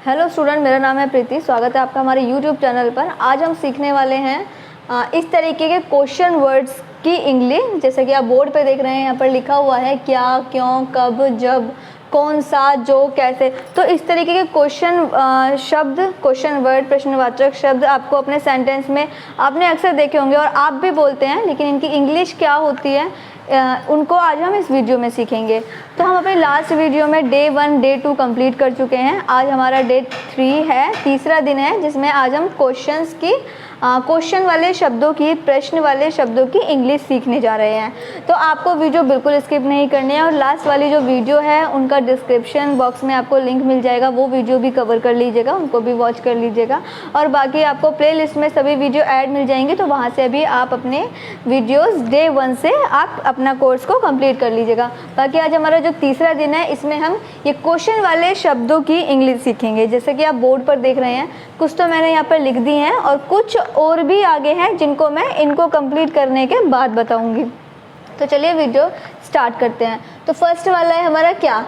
Hello student, मेरा नाम है प्रीति। स्वागत है आपका हमारे यूट्यूब चैनल पर। आज हम सीखने वाले हैं इस तरीके के क्वेश्चन वर्ड्स की इंग्लिश। जैसे कि आप बोर्ड पे देख रहे हैं, यहाँ पर लिखा हुआ है क्या, क्यों, कब, जब, कौन सा, जो, कैसे। तो इस तरीके के क्वेश्चन शब्द, क्वेश्चन वर्ड, प्रश्नवाचक शब्द आपको अपने सेंटेंस में आपने अक्सर देखे होंगे और आप भी बोलते हैं, लेकिन इनकी इंग्लिश क्या होती है उनको आज हम इस वीडियो में सीखेंगे। तो हम अपने लास्ट वीडियो में डे 1, डे 2 कंप्लीट कर चुके हैं। आज हमारा डे 3 है, तीसरा दिन है, जिसमें आज हम क्वेश्चन वाले शब्दों की, प्रश्न वाले शब्दों की इंग्लिश सीखने जा रहे हैं। तो आपको वीडियो बिल्कुल स्किप नहीं करनी है और लास्ट वाली जो वीडियो है उनका डिस्क्रिप्शन बॉक्स में आपको लिंक मिल जाएगा, वो वीडियो भी कवर कर लीजिएगा, उनको भी वॉच कर लीजिएगा। और बाकी आपको प्लेलिस्ट में सभी वीडियो ऐड मिल जाएंगे, तो वहाँ से भी आप अपने वीडियोज़ डे 1 से आप अपना कोर्स को कंप्लीट कर लीजिएगा। बाकी आज हमारा जो तीसरा दिन है, इसमें हम ये क्वेश्चन वाले शब्दों की इंग्लिश सीखेंगे। जैसे कि आप बोर्ड पर देख रहे हैं, कुछ तो मैंने यहाँ पर लिख दी हैं और कुछ और भी आगे हैं जिनको मैं इनको कंप्लीट करने के बाद बताऊंगी। तो चलिए वीडियो स्टार्ट करते हैं। तो फर्स्ट वाला है हमारा क्या।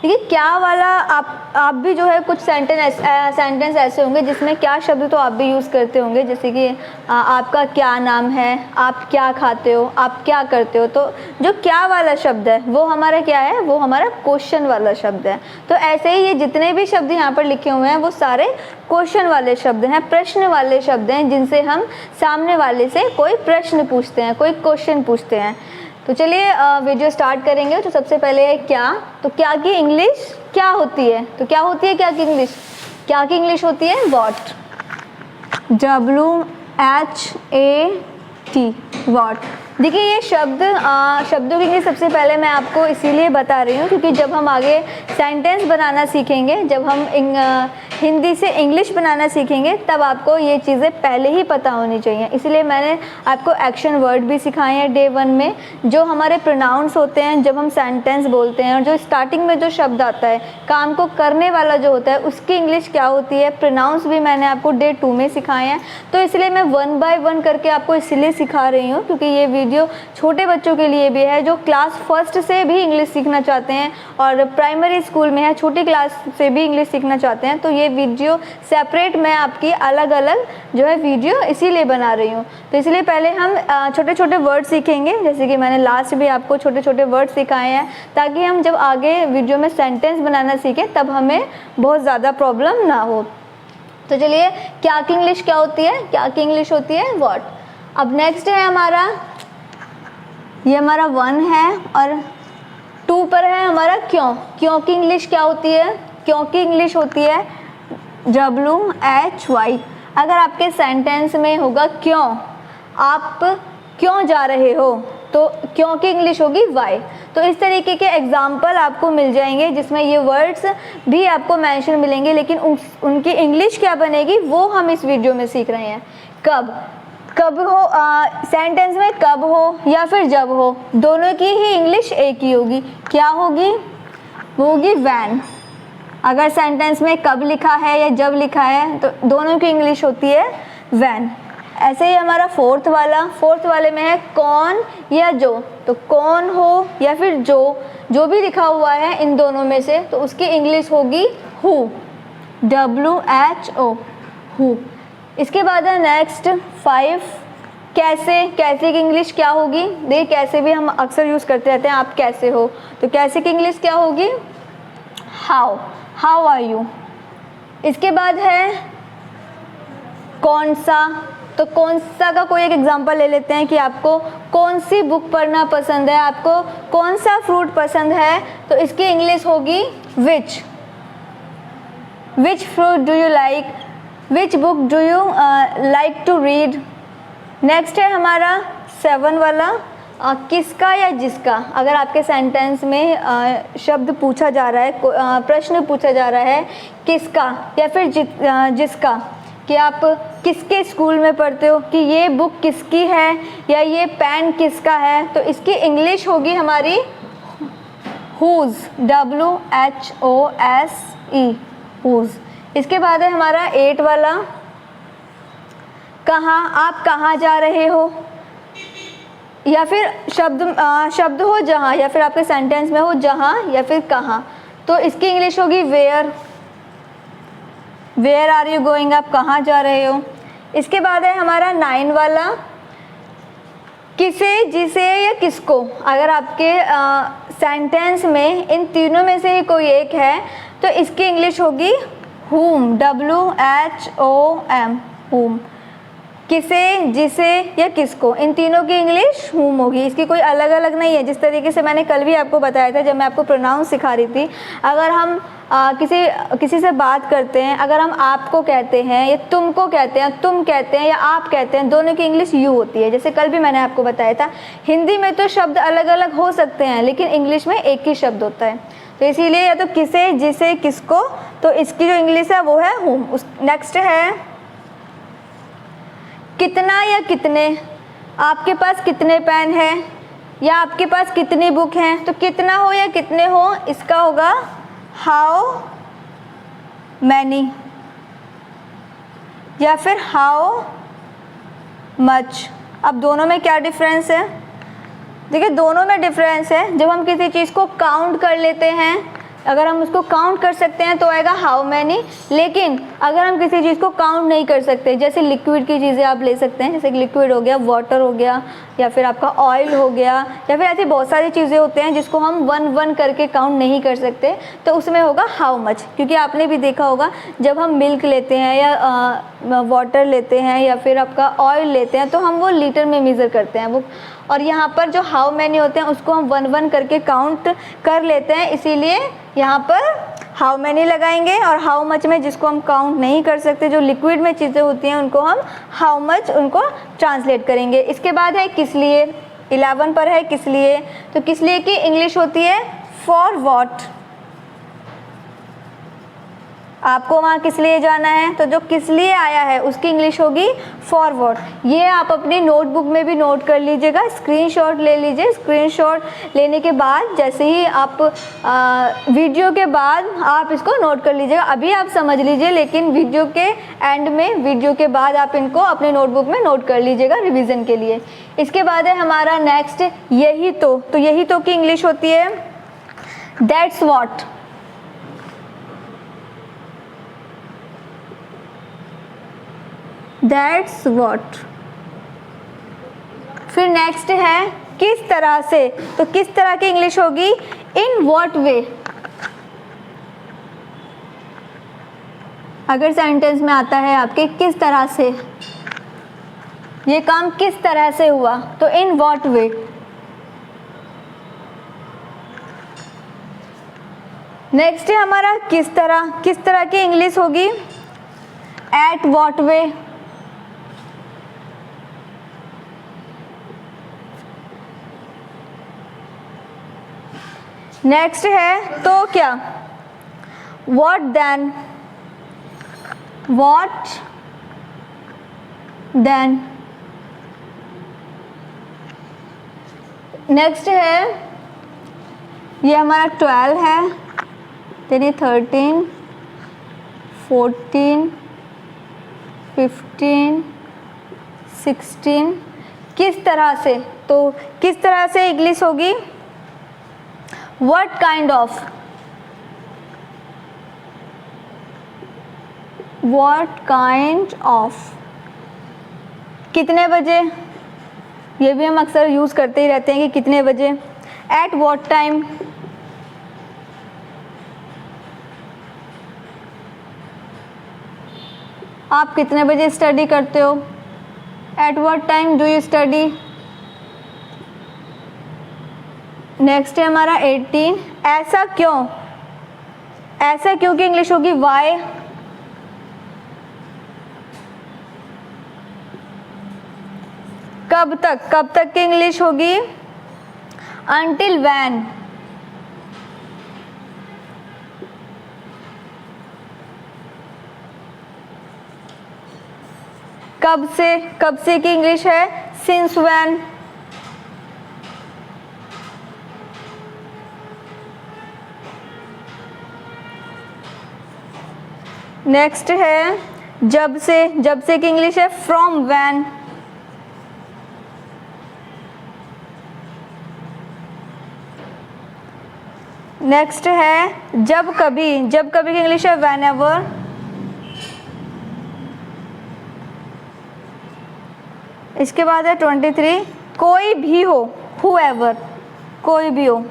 देखिए, क्या वाला आप भी जो है कुछ सेंटेंस ऐसे होंगे जिसमें क्या शब्द तो आप भी यूज़ करते होंगे। जैसे कि आपका क्या नाम है, आप क्या खाते हो, आप क्या करते हो। तो जो क्या वाला शब्द है वो हमारा क्या है, वो हमारा क्वेश्चन वाला शब्द है। तो ऐसे ही ये जितने भी शब्द यहाँ पर लिखे हुए हैं वो सारे क्वेश्चन वाले शब्द हैं, प्रश्न वाले शब्द हैं, जिनसे हम सामने वाले से कोई प्रश्न पूछते हैं, कोई क्वेश्चन पूछते हैं। तो चलिए वीडियो स्टार्ट करेंगे। तो सबसे पहले है क्या। तो क्या की इंग्लिश क्या होती है। तो क्या होती है क्या की इंग्लिश। क्या की इंग्लिश होती है व्हाट, WHAT, व्हाट। देखिए, ये शब्दों की इंग्लिश सबसे पहले मैं आपको इसीलिए बता रही हूँ क्योंकि जब हम आगे सेंटेंस बनाना सीखेंगे, जब हम हिंदी से इंग्लिश बनाना सीखेंगे, तब आपको ये चीज़ें पहले ही पता होनी चाहिए। इसलिए मैंने आपको एक्शन वर्ड भी सिखाए हैं डे 1 में, जो हमारे प्रोनाउंस होते हैं जब हम सेंटेंस बोलते हैं, और जो स्टार्टिंग में जो शब्द आता है, काम को करने वाला जो होता है, उसकी इंग्लिश क्या होती है। प्रोनाउंस भी मैंने आपको डे 2 में सिखाए हैं। तो इसलिए मैं 1 बाय 1 करके आपको इसलिए सिखा रही हूँ क्योंकि ये वीडियो छोटे बच्चों के लिए भी है जो क्लास 1 से भी इंग्लिश सीखना चाहते हैं और प्राइमरी स्कूल में है, छोटी क्लास से भी इंग्लिश सीखना चाहते हैं। तो ये वीडियो सेपरेट मैं आपकी अलग अलग जो है वीडियो इसीलिए बना रही हूँ। तो इसलिए पहले हम छोटे छोटे वर्ड सीखेंगे, जैसे कि मैंने लास्ट भी आपको छोटे छोटे वर्ड सिखाए हैं, ताकि हम जब आगे वीडियो में सेंटेंस बनाना सीखें तब हमें बहुत ज़्यादा प्रॉब्लम ना हो। तो चलिए, क्या की इंग्लिश क्या होती है। क्या की इंग्लिश होती है व्हाट। अब नेक्स्ट है हमारा, ये हमारा 1 है और 2 पर है हमारा क्यों। क्यों की इंग्लिश क्या होती है। क्यों की इंग्लिश होती है WHY। अगर आपके सेंटेंस में होगा क्यों, आप क्यों जा रहे हो, तो क्यों की इंग्लिश होगी वाई। तो इस तरीके के एग्जाम्पल आपको मिल जाएंगे जिसमें ये वर्ड्स भी आपको मेंशन मिलेंगे, लेकिन उनकी इंग्लिश क्या बनेगी वो हम इस वीडियो में सीख रहे हैं। कब हो, सेंटेंस में कब हो या फिर जब हो, दोनों की ही इंग्लिश एक ही होगी। क्या होगी, वो होगी वैन। अगर सेंटेंस में कब लिखा है या जब लिखा है तो दोनों की इंग्लिश होती है वैन। ऐसे ही हमारा फोर्थ वाले में है कौन या जो। तो कौन हो या फिर जो भी लिखा हुआ है इन दोनों में से, तो उसकी इंग्लिश होगी हु, WHO, हु। इसके बाद है नेक्स्ट 5 कैसे। कैसे की इंग्लिश क्या होगी। देखिए, कैसे भी हम अक्सर यूज़ करते रहते हैं, आप कैसे हो, तो कैसे की इंग्लिश क्या होगी हाउ आर यू। इसके बाद है कौन सा। तो कौन सा का कोई एक एग्जांपल ले लेते हैं कि आपको कौन सी बुक पढ़ना पसंद है, आपको कौन सा फ्रूट पसंद है, तो इसकी इंग्लिश होगी which fruit do you like, which book do you like to read. Next है हमारा 7 वाला किसका या जिसका। अगर आपके सेंटेंस में शब्द पूछा जा रहा है, प्रश्न पूछा जा रहा है किसका या फिर जिसका, कि आप किसके स्कूल में पढ़ते हो, कि ये बुक किसकी है या ये पेन किसका है, तो इसकी इंग्लिश होगी हमारी whose, WHOSE, whose। इसके बाद है हमारा 8 वाला कहाँ। आप कहाँ जा रहे हो, या फिर शब्द हो जहाँ, या फिर आपके सेंटेंस में हो जहाँ या फिर कहाँ, तो इसकी इंग्लिश होगी where. Where are you going, आप कहाँ जा रहे हो। इसके बाद है हमारा 9 वाला, किसे, जिसे या किसको। अगर आपके सेंटेंस में इन तीनों में से ही कोई एक है तो इसकी इंग्लिश होगी whom, WHOM, whom। किसे, जिसे या किसको, इन तीनों की इंग्लिश whom होगी, इसकी कोई अलग अलग नहीं है। जिस तरीके से मैंने कल भी आपको बताया था जब मैं आपको प्रोनाउंस सिखा रही थी, अगर हम किसी से बात करते हैं, अगर हम आपको कहते हैं या तुमको कहते हैं, तुम कहते हैं या आप कहते हैं, दोनों की इंग्लिश यू होती है। जैसे कल भी मैंने आपको बताया था, हिंदी में तो शब्द अलग अलग हो सकते हैं लेकिन इंग्लिश में एक ही शब्द होता है, तो इसीलिए या तो किसे, जिसे, किसको, तो इसकी जो इंग्लिश है वो है whom। नेक्स्ट है कितना या कितने, आपके पास कितने पेन है या आपके पास कितनी बुक हैं, तो कितना हो या कितने हो इसका होगा हाउ मैनी या फिर हाउ मच। अब दोनों में क्या डिफरेंस है, देखिए दोनों में डिफरेंस है। जब हम किसी चीज़ को काउंट कर लेते हैं, अगर हम उसको काउंट कर सकते हैं तो आएगा हाउ मैनी, लेकिन अगर हम किसी चीज़ को काउंट नहीं कर सकते, जैसे लिक्विड की चीज़ें आप ले सकते हैं, जैसे लिक्विड हो गया, वाटर हो गया, या फिर आपका ऑयल हो गया, या फिर ऐसी बहुत सारी चीज़ें होते हैं जिसको हम 1 करके काउंट नहीं कर सकते, तो उसमें होगा हाउ मच। क्योंकि आपने भी देखा होगा जब हम मिल्क लेते हैं या वाटर लेते हैं या फिर आपका ऑयल लेते हैं तो हम वो लीटर में मेज़र करते हैं वो, और यहाँ पर जो हाउ मैनी होते हैं उसको हम 1 करके काउंट कर लेते हैं, इसीलिए यहाँ पर हाउ मैनी लगाएंगे। और हाउ मच में जिसको हम काउंट नहीं कर सकते, जो लिक्विड में चीज़ें होती हैं, उनको हम हाउ मच उनको ट्रांसलेट करेंगे। इसके बाद है किस लिए, 11 पर है किस लिए, तो किस लिए की इंग्लिश होती है फॉर वॉट। आपको वहाँ किस लिए जाना है, तो जो किस लिए आया है उसकी इंग्लिश होगी फॉर वॉट। ये आप अपनी नोटबुक में भी नोट कर लीजिएगा, स्क्रीनशॉट ले लीजिए। स्क्रीनशॉट लेने के बाद जैसे ही आप वीडियो के बाद आप इसको नोट कर लीजिएगा। अभी आप समझ लीजिए, लेकिन वीडियो के एंड में, वीडियो के बाद आप इनको अपने नोटबुक में नोट कर लीजिएगा रिविज़न के लिए। इसके बाद है हमारा नेक्स्ट यही तो यही तो की इंग्लिश होती है दैट्स वॉट। That's what. फिर नेक्स्ट है किस तरह से, तो किस तरह की इंग्लिश होगी इन वॉट वे। अगर सेंटेंस में आता है आपके किस तरह से, ये काम किस तरह से हुआ, तो इन वॉट वे। नेक्स्ट है हमारा किस तरह की इंग्लिश होगी एट वॉट वे। नेक्स्ट है तो क्या, what then, what then. Next है ये हमारा 12 है, फिर ये 13, 14, 15, 16। किस तरह से, तो किस तरह से इंग्लिश होगी What kind of, what kind of। कितने बजे, ये भी हम अक्सर यूज़ करते ही रहते हैं कि कितने बजे। At what time, आप कितने बजे स्टडी करते हो। At what time do you study। Next है हमारा 18 ऐसा क्यों, ऐसा क्यों की इंग्लिश होगी वाई। कब तक की इंग्लिश होगी until when। कब से की इंग्लिश है since when। नेक्स्ट है जब से की इंग्लिश है फ्रॉम व्हेन। नेक्स्ट है जब कभी की इंग्लिश है व्हेनेवर। इसके बाद है 23, कोई भी हो, whoever, कोई भी हो।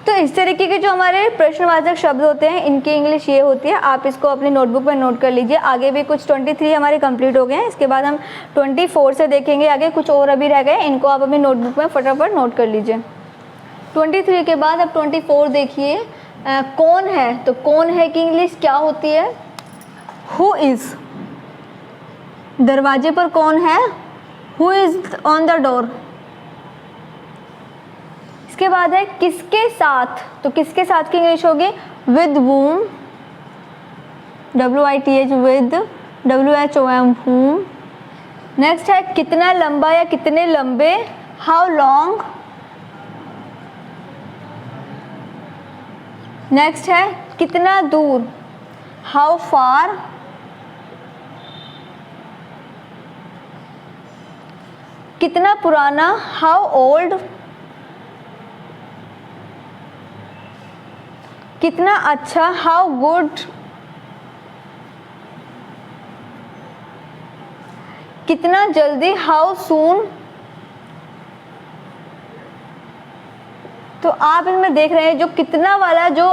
तो इस तरीके के जो हमारे प्रश्नवाचक शब्द होते हैं इनकी इंग्लिश ये होती है। आप इसको अपनी नोटबुक में नोट कर लीजिए। आगे भी कुछ 23 हमारे कंप्लीट हो गए हैं, इसके बाद हम 24 से देखेंगे आगे, कुछ और अभी रह गए, इनको आप अपनी नोटबुक में फटाफट नोट कर लीजिए। 23 के बाद अब 24 देखिए, कौन है। तो कौन है की इंग्लिश क्या होती है? Who is. दरवाजे पर कौन है? Who is on the door. इसके बाद है किसके साथ। तो किसके साथ की इंग्लिश होगी? With whom, WITH, with, WHOM, whom। Next है कितना लंबा या कितने लंबे, हाउ लॉन्ग। नेक्स्ट है कितना दूर, हाउ फार। कितना पुराना, हाउ ओल्ड। कितना अच्छा, हाउ गुड। कितना जल्दी, हाउ सून। तो आप इनमें देख रहे हैं जो कितना वाला जो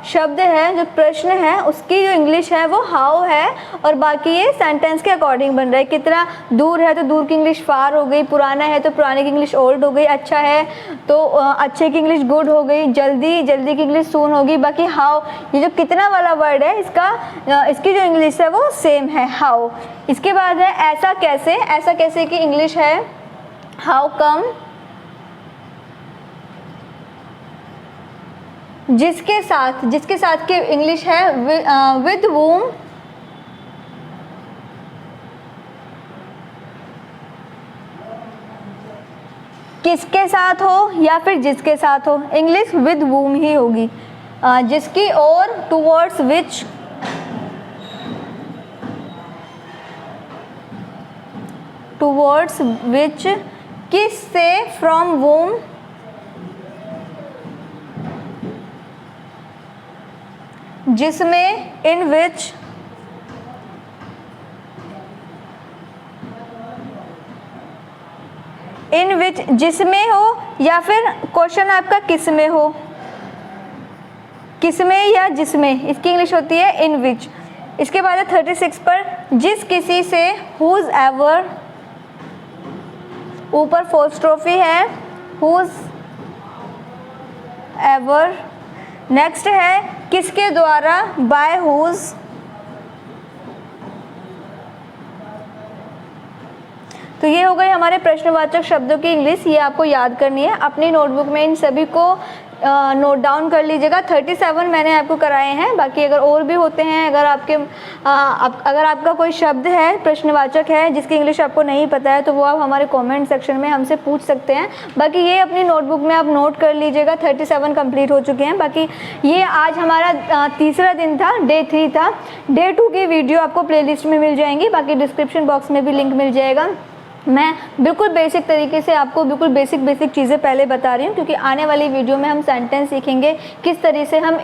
शब्द है, जो प्रश्न है, उसकी जो इंग्लिश है वो हाउ है, और बाकी ये सेंटेंस के अकॉर्डिंग बन रहा है। कितना दूर है तो दूर की इंग्लिश फार हो गई, पुराना है तो पुराने की इंग्लिश ओल्ड हो गई, अच्छा है तो अच्छे की इंग्लिश गुड हो गई, जल्दी जल्दी की इंग्लिश सून होगी। बाकी हाउ, ये जो कितना वाला वर्ड है इसकी जो इंग्लिश है वो सेम है, हाउ। इसके बाद है ऐसा कैसे। ऐसा कैसे की इंग्लिश है हाउ कम। जिसके साथ की इंग्लिश है विद whom। किसके साथ हो या फिर जिसके साथ हो, इंग्लिश विद whom ही होगी। जिसकी और, टुवर्ड्स विच। Towards which. किस से, फ्रॉम whom। जिसमें, इन विच। इन विच जिसमें हो, या फिर क्वेश्चन आपका किस में हो, किस में या जिसमें, इसकी इंग्लिश होती है इन विच। इसके बाद है 36 पर, जिस किसी से, हुज एवर। ऊपर फोस्ट्रोफी है, हुज एवर। नेक्स्ट है किसके द्वारा, बाय हुज। तो ये हो गई हमारे प्रश्नवाचक शब्दों की इंग्लिश, ये आपको याद करनी है। अपनी नोटबुक में इन सभी को नोट डाउन कर लीजिएगा। 37 मैंने आपको कराए हैं, बाकी अगर और भी होते हैं, अगर आपका कोई शब्द है, प्रश्नवाचक है, जिसकी इंग्लिश आपको नहीं पता है, तो वो आप हमारे कमेंट सेक्शन में हमसे पूछ सकते हैं। बाकी ये अपनी नोटबुक में आप नोट कर लीजिएगा। 37 कंप्लीट हो चुके हैं। बाकी ये आज हमारा तीसरा दिन था, डे 3 था। डे 2 की वीडियो आपको प्लेलिस्ट में मिल जाएंगी, बाकी डिस्क्रिप्शन बॉक्स में भी लिंक मिल जाएगा। मैं बिल्कुल बेसिक तरीके से आपको बिल्कुल बेसिक चीज़ें पहले बता रही हूँ, क्योंकि आने वाली वीडियो में हम सेंटेंस सीखेंगे, किस तरीके से हम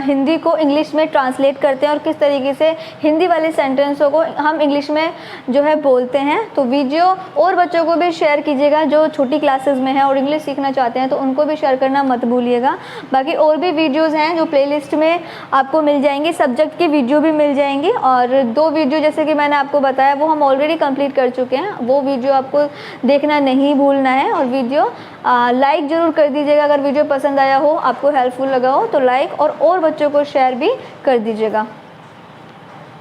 हिंदी को इंग्लिश में ट्रांसलेट करते हैं और किस तरीके से हिंदी वाले सेंटेंसों को हम इंग्लिश में जो है बोलते हैं। तो वीडियो और बच्चों को भी शेयर कीजिएगा जो छोटी क्लासेस में हैं और इंग्लिश सीखना चाहते हैं, तो उनको भी शेयर करना मत भूलिएगा। बाकी और भी वीडियोज़ हैं जो प्लेलिस्ट में आपको मिल जाएंगी, सब्जेक्ट की वीडियो भी मिल जाएंगी, और 2 वीडियो जैसे कि मैंने आपको बताया वो हम ऑलरेडी कंप्लीट कर चुके हैं। वो वीडियो आपको देखना नहीं भूलना है, और वीडियो लाइक ज़रूर कर दीजिएगा। अगर वीडियो पसंद आया हो, आपको हेल्पफुल लगा हो, तो लाइक और बच्चों को शेयर भी कर दीजिएगा।